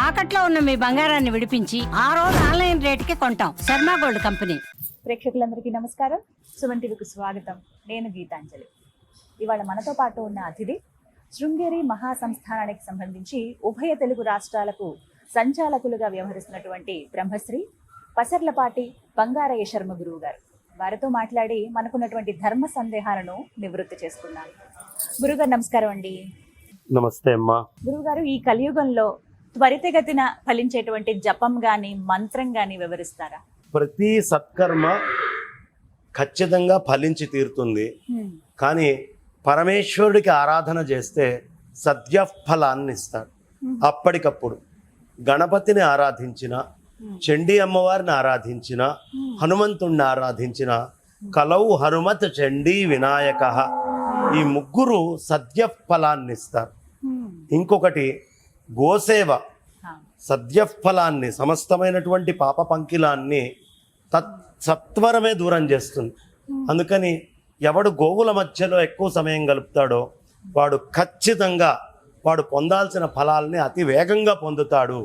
తాకట్లో ఉన్న మీ బంగారాన్ని విడిపించి ఆ రోజు ఆన్లైన్ రేటుకి కొంటాం. Sharma gold company. ప్రేక్షకులందరికీ నమస్కారం. సుమన్ టీవీకి స్వాగతం. నేను గీతాంజలి. ఇవాళ మనతో పాటు ఉన్న అతిథి శృంగేరి మహాసంస్థానానికి సంబంధించి ఉభయ తెలుగు రాష్ట్రాలకు సంచాలకులుగా వ్యవహరిస్తున్నటువంటి బ్రహ్మశ్రీ పసర్లపాటి బంగారయ్య శర్మ గురువు గారు. వారితో మాట్లాడి మనకున్నటువంటి ధర్మ సందేహాలను నివృత్తి చేసుకున్నాను. గురుగారు నమస్కారం అండి. నమస్తే అమ్మా. గురువుగారు, ఈ కలియుగంలో త్వరితగతిన ఫలించేటువంటి జపం గాని మంత్రం గాని వివరిస్తారా? ప్రతి సత్కర్మ ఖచ్చితంగా ఫలించి తీరుతుంది. కానీ పరమేశ్వరుడికి ఆరాధన చేస్తే సద్యఫలాన్ని ఇస్తాడు. అప్పటికప్పుడు గణపతిని ఆరాధించిన, చండీ అమ్మవారిని ఆరాధించిన, హనుమంతుణ్ణి ఆరాధించిన కలౌ హనుమత్ చండీ వినాయక, ఈ ముగ్గురు సద్యఫలాన్ని ఇస్తారు. ఇంకొకటి గోసేవ సద్యఫలాన్ని, సమస్తమైనటువంటి పాప పంకిలాన్ని సత్వరమే దూరం చేస్తుంది. అందుకని ఎవడు గోవుల మధ్యలో ఎక్కువ సమయం గలుపుతాడో వాడు ఖచ్చితంగా వాడు పొందాల్సిన ఫలాల్ని అతి వేగంగా పొందుతాడు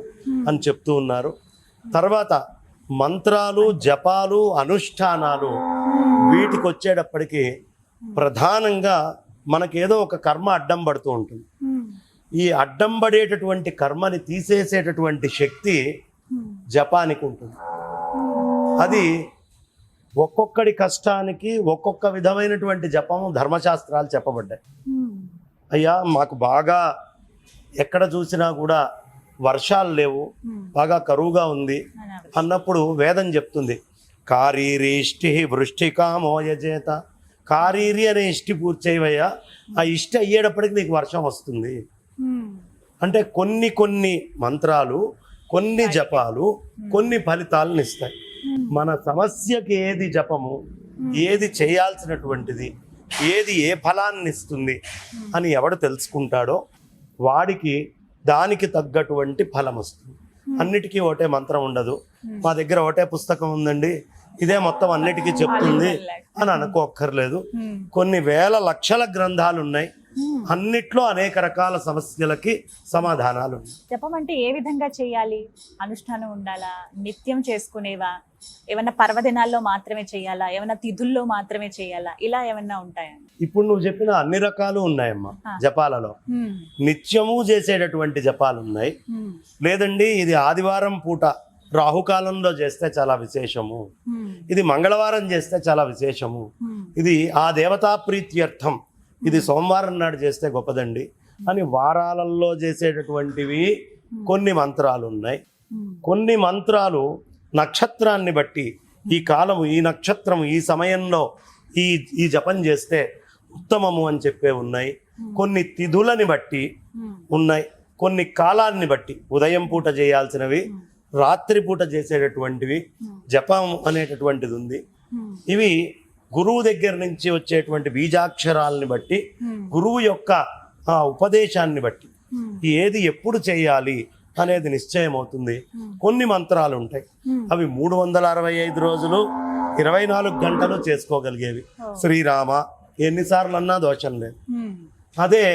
అని చెప్తూ ఉన్నారు. తర్వాత మంత్రాలు, జపాలు, అనుష్ఠానాలు వీటికి వచ్చేటప్పటికి ప్రధానంగా మనకేదో ఒక కర్మ అడ్డం పడుతూ ఉంటుంది. ఈ అడ్డం పడేటటువంటి కర్మని తీసేసేటటువంటి శక్తి జపానికి ఉంటుంది. అది ఒక్కొక్కడి కష్టానికి ఒక్కొక్క విధమైనటువంటి జపము ధర్మశాస్త్రాలు చెప్పబడ్డాయి. అయ్యా మాకు బాగా ఎక్కడ చూసినా కూడా వర్షాలు లేవు, బాగా కరువుగా ఉంది అన్నప్పుడు వేదం చెప్తుంది, కారీరి ఇష్టి వృష్టికామోయజేత. కారీరి అనే ఇష్టి పూర్తి చేయవయ్యా, ఆ ఇష్టి అయ్యేటప్పటికి నీకు వర్షం వస్తుంది. అంటే కొన్ని మంత్రాలు, కొన్ని జపాలు కొన్ని ఫలితాలను ఇస్తాయి. మన సమస్యకి ఏది జపము, ఏది చేయాల్సినటువంటిది, ఏది ఏ ఫలాన్ని ఇస్తుంది అని ఎవడు తెలుసుకుంటాడో వాడికి దానికి తగ్గటువంటి ఫలం వస్తుంది. అన్నిటికీ ఒకటే మంత్రం ఉండదు. మా దగ్గర ఒకటే పుస్తకం ఉందండి, ఇదే మొత్తం అన్నిటికీ చెప్తుంది అని అనుకోక్కర్లేదు. కొన్ని వేల లక్షల గ్రంథాలు ఉన్నాయి, అన్నిట్లో అనేక రకాల సమస్యలకి సమాధానాలు ఉన్నాయి. జపం అంటే ఏ విధంగా చేయాలి? అనుష్ఠానం ఉండాలా? నిత్యం చేసుకునేవా? ఏమన్నా పర్వదినాల్లో మాత్రమే చేయాలా? ఏమన్నా తిథుల్లో మాత్రమే చేయాలా? ఇలా ఏమన్నా ఉంటాయా? ఇప్పుడు నువ్వు చెప్పిన అన్ని రకాలు ఉన్నాయమ్మా జపాలలో. నిత్యము చేసేటటువంటి జపాలు ఉన్నాయి. లేదండి ఇది ఆదివారం పూట రాహుకాలంలో చేస్తే చాలా విశేషము, ఇది మంగళవారం చేస్తే చాలా విశేషము, ఇది ఆ దేవతా ప్రీత్యర్థం, ఇది సోమవారం నాడు చేస్తే గొప్పదండి అని వారాలలో చేసేటటువంటివి కొన్ని మంత్రాలు ఉన్నాయి. కొన్ని మంత్రాలు నక్షత్రాన్ని బట్టి, ఈ కాలము, ఈ నక్షత్రము, ఈ సమయంలో ఈ జపం చేస్తే ఉత్తమము అని చెప్పే ఉన్నాయి. కొన్ని తిథులని బట్టి ఉన్నాయి, కొన్ని కాలాన్ని బట్టి, ఉదయం పూట చేయాల్సినవి, రాత్రి పూట చేసేటటువంటివి, జపం అనేటటువంటిది ఉంది. ఇవి గురువు దగ్గర నుంచి వచ్చేటువంటి బీజాక్షరాలని బట్టి, గురువు యొక్క ఉపదేశాన్ని బట్టి ఏది ఎప్పుడు చేయాలి అనేది నిశ్చయం అవుతుంది. కొన్ని మంత్రాలు ఉంటాయి, అవి 365 రోజులు 24 గంటలు చేసుకోగలిగేవి. శ్రీరామ ఎన్నిసార్లు అన్నా దోషం లేదు. అదే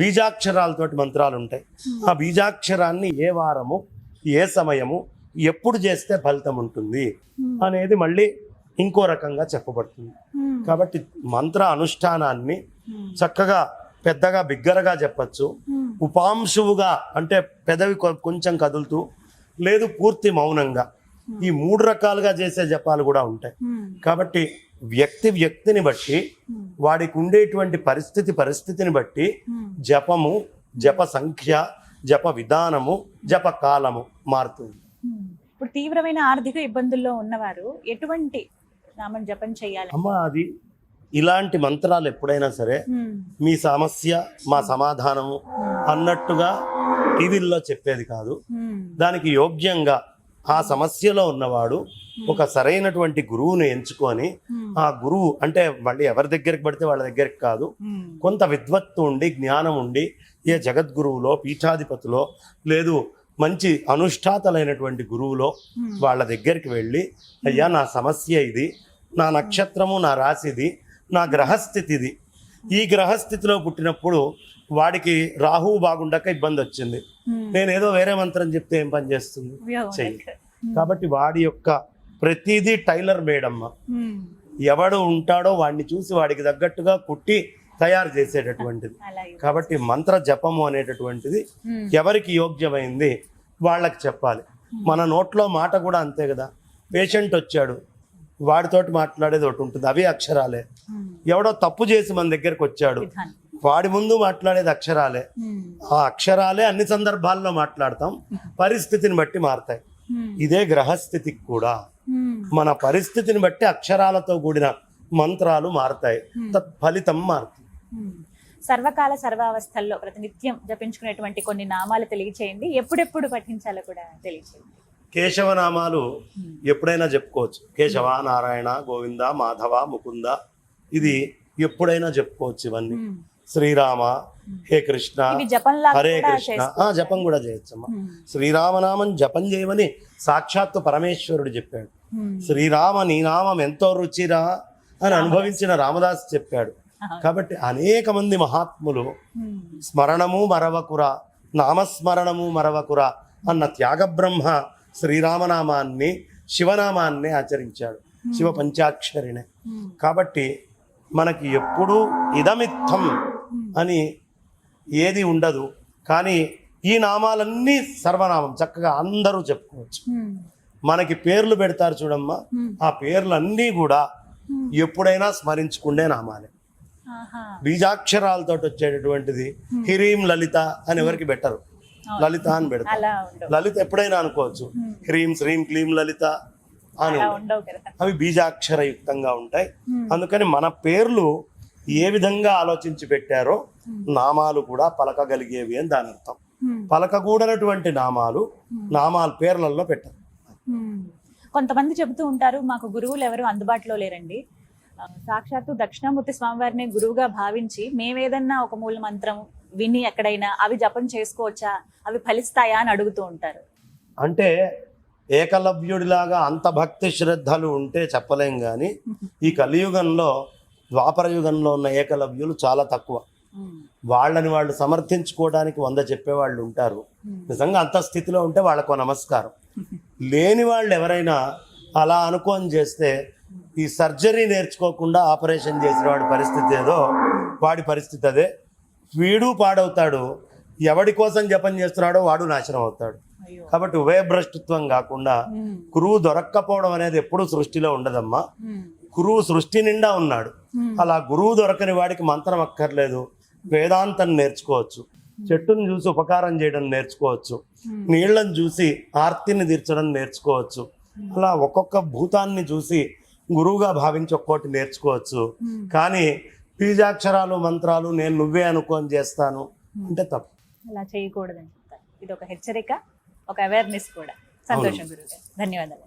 బీజాక్షరాలతోటి మంత్రాలు ఉంటాయి, ఆ బీజాక్షరాన్ని ఏ వారము, ఏ సమయము, ఎప్పుడు చేస్తే ఫలితం ఉంటుంది అనేది మళ్ళీ ఇంకో రకంగా చెప్పబడుతుంది. కాబట్టి మంత్ర అనుష్ఠానాన్ని చక్కగా పెద్దగా బిగ్గరగా చెప్పచ్చు, ఉపాంశువుగా అంటే పెదవి కొంచెం కదులుతూ, లేదు పూర్తి మౌనంగా, ఈ 3 రకాలుగా చేసే జపాలు కూడా ఉంటాయి. కాబట్టి వ్యక్తిని బట్టి, వాడికి ఉండేటువంటి పరిస్థితిని బట్టి జపము, జప సంఖ్య, జప విధానము, జప కాలము మారుతుంది. ఇప్పుడు తీవ్రమైన ఆర్థిక ఇబ్బందుల్లో ఉన్నవారు ఎటువంటి నామం జపం చేయాలి? అమ్మా, అది ఇలాంటి మంత్రాలు ఎప్పుడైనా సరే మీ సమస్య మా సమాధానము అన్నట్టుగా టీవీల్లో చెప్పేది కాదు. దానికి యోగ్యంగా ఆ సమస్యలో ఉన్నవాడు ఒక సరైనటువంటి గురువుని ఎంచుకొని, ఆ గురువు అంటే మళ్ళీ ఎవరి దగ్గరికి పడితే వాళ్ళ దగ్గరికి కాదు, కొంత విద్వత్తు ఉండి, జ్ఞానం ఉండి, ఏ జగద్గురువులో, పీఠాధిపతిలో, లేదు మంచి అనుష్ఠాతలైనటువంటి గురువులో వాళ్ళ దగ్గరికి వెళ్ళి, అయ్యా నా సమస్య ఇది, నా నక్షత్రము, నా రాశిది, నా గ్రహస్థితిది, ఈ గ్రహస్థితిలో పుట్టినప్పుడు వాడికి రాహువు బాగుండక ఇబ్బంది వచ్చింది, నేను ఏదో వేరే మంత్రం చెప్తే ఏం పని చేస్తుంది, చెయ్యి. కాబట్టి వాడి యొక్క ప్రతిదీ టైలర్ మేడ్ అమ్మ. ఎవడు ఉంటాడో వాడిని చూసి వాడికి తగ్గట్టుగా కుట్టి తయారు చేసేటటువంటిది. కాబట్టి మంత్ర జపము అనేటటువంటిది ఎవరికి యోగ్యమైంది వాళ్ళకి చెప్పాలి. మన నోట్లో మాట కూడా అంతే కదా. పేషెంట్ వచ్చాడు, వాడితోటి మాట్లాడేది ఒకటి ఉంటుంది, అవి అక్షరాలే. ఎవడో తప్పు చేసి మన దగ్గరకు వచ్చాడు, వాడి ముందు మాట్లాడేది అక్షరాలే. ఆ అక్షరాలే అన్ని సందర్భాల్లో మాట్లాడతాం, పరిస్థితిని బట్టి మారతాయి. ఇదే గ్రహస్థితికి కూడా మన పరిస్థితిని బట్టి అక్షరాలతో కూడిన మంత్రాలు మారతాయి, తత్ఫలితం మారుతుంది. సర్వకాల సర్వావస్థల్లో ప్రతినిత్యం జపించుకునేటువంటి కొన్ని నామాలు తెలియచేయండి, ఎప్పుడెప్పుడు పఠించాలో కూడా తెలియచేయండి. కేశవనామాలు ఎప్పుడైనా చెప్పుకోవచ్చు. కేశవ, నారాయణ, గోవింద, మాధవ, ముకుంద, ఇది ఎప్పుడైనా చెప్పుకోవచ్చు. ఇవన్నీ శ్రీరామ, హే కృష్ణ, హరే కృష్ణ, జపం కూడా చేయొచ్చమ్మా. శ్రీరామనామం జపం చేయమని సాక్షాత్తు పరమేశ్వరుడు చెప్పాడు. శ్రీరామ నీ నామం ఎంతో రుచిరా అని అనుభవించిన రామదాస్ చెప్పాడు. కాబట్టి అనేక మంది మహాత్ములు స్మరణము మరవకురా, నామస్మరణము మరవకురా అన్న త్యాగబ్రహ్మ శ్రీరామనామాన్ని, శివనామాన్ని ఆచరించాడు, శివ పంచాక్షరినే. కాబట్టి మనకి ఎప్పుడూ ఇదమిత్తం అని ఏది ఉండదు. కానీ ఈ నామాలన్నీ సర్వనామం చక్కగా అందరూ చెప్పుకోవచ్చు. మనకి పేర్లు పెడతారు చూడమ్మా, ఆ పేర్లన్నీ కూడా ఎప్పుడైనా స్మరించుకుండే నామాలే. బీజాక్షరాలతో వచ్చేటటువంటిది హ్రీం లలిత అని ఎవరికి పెట్టరు, లలిత అని పెడతారు. లలిత ఎప్పుడైనా అనుకోవచ్చు, హ్రీం శ్రీం క్లీం లలిత అని, అవి బీజాక్షరయుక్తంగా ఉంటాయి. అందుకని మన పేర్లు ఏ విధంగా ఆలోచించి పెట్టారో నామాలు కూడా పలకగలిగేవి అని దాని అర్థం. పలకకూడనటువంటి నామాలు పేర్లలో పెట్టరు. కొంతమంది చెబుతూ ఉంటారు, మాకు గురువులు ఎవరు అందుబాటులో లేరండి, సాక్షాత్తు దక్షిణామూర్తి స్వామివారిని గురువుగా భావించి మేమేదన్నా ఒక మూల మంత్రం విని ఎక్కడైనా అవి జపం చేసుకోవచ్చా, అవి ఫలిస్తాయా అని అడుగుతూ ఉంటారు. అంటే ఏకలవ్యుడిలాగా అంత భక్తి శ్రద్ధలు ఉంటే చెప్పలేం. కానీ ఈ కలియుగంలో, ద్వాపర యుగంలో ఉన్న ఏకలవ్యులు చాలా తక్కువ. వాళ్ళని వాళ్ళు సమర్థించుకోవడానికి 100 చెప్పేవాళ్ళు ఉంటారు. నిజంగా అంత స్థితిలో ఉంటే వాళ్ళకు నమస్కారం. లేని వాళ్ళు ఎవరైనా అలా అనుకోని చేస్తే, ఈ సర్జరీ నేర్చుకోకుండా ఆపరేషన్ చేసిన వాడి పరిస్థితి ఏదో వాడి పరిస్థితి అదే. వీడు పాడవుతాడు, ఎవడి కోసం జపం చేస్తున్నాడో వాడు నాశనం అవుతాడు. కాబట్టి ఉభయభ్రష్టత్వం కాకుండా గురువు దొరక్కపోవడం అనేది ఎప్పుడూ సృష్టిలో ఉండదమ్మా. గురువు సృష్టి నిండా ఉన్నాడు. అలా గురువు దొరకని వాడికి మంత్రం అక్కర్లేదు, వేదాంతం నేర్చుకోవచ్చు, చెట్టును చూసి ఉపకారం చేయడం నేర్చుకోవచ్చు, నీళ్లను చూసి ఆర్తిని తీర్చడం నేర్చుకోవచ్చు. అలా ఒక్కొక్క భూతాన్ని చూసి గురువుగా భావించి ఒక్కోటి నేర్చుకోవచ్చు. కానీ బీజాక్షరాలు మంత్రాలు నేను నువ్వే అనుకోని చేస్తాను అంటే తప్పు. అలా చేయకూడదని చెప్తారు. ఇది ఒక హెచ్చరిక, ఒక అవేర్నెస్ కూడా. సంతోషం గురువు గారు, ధన్యవాదాలు.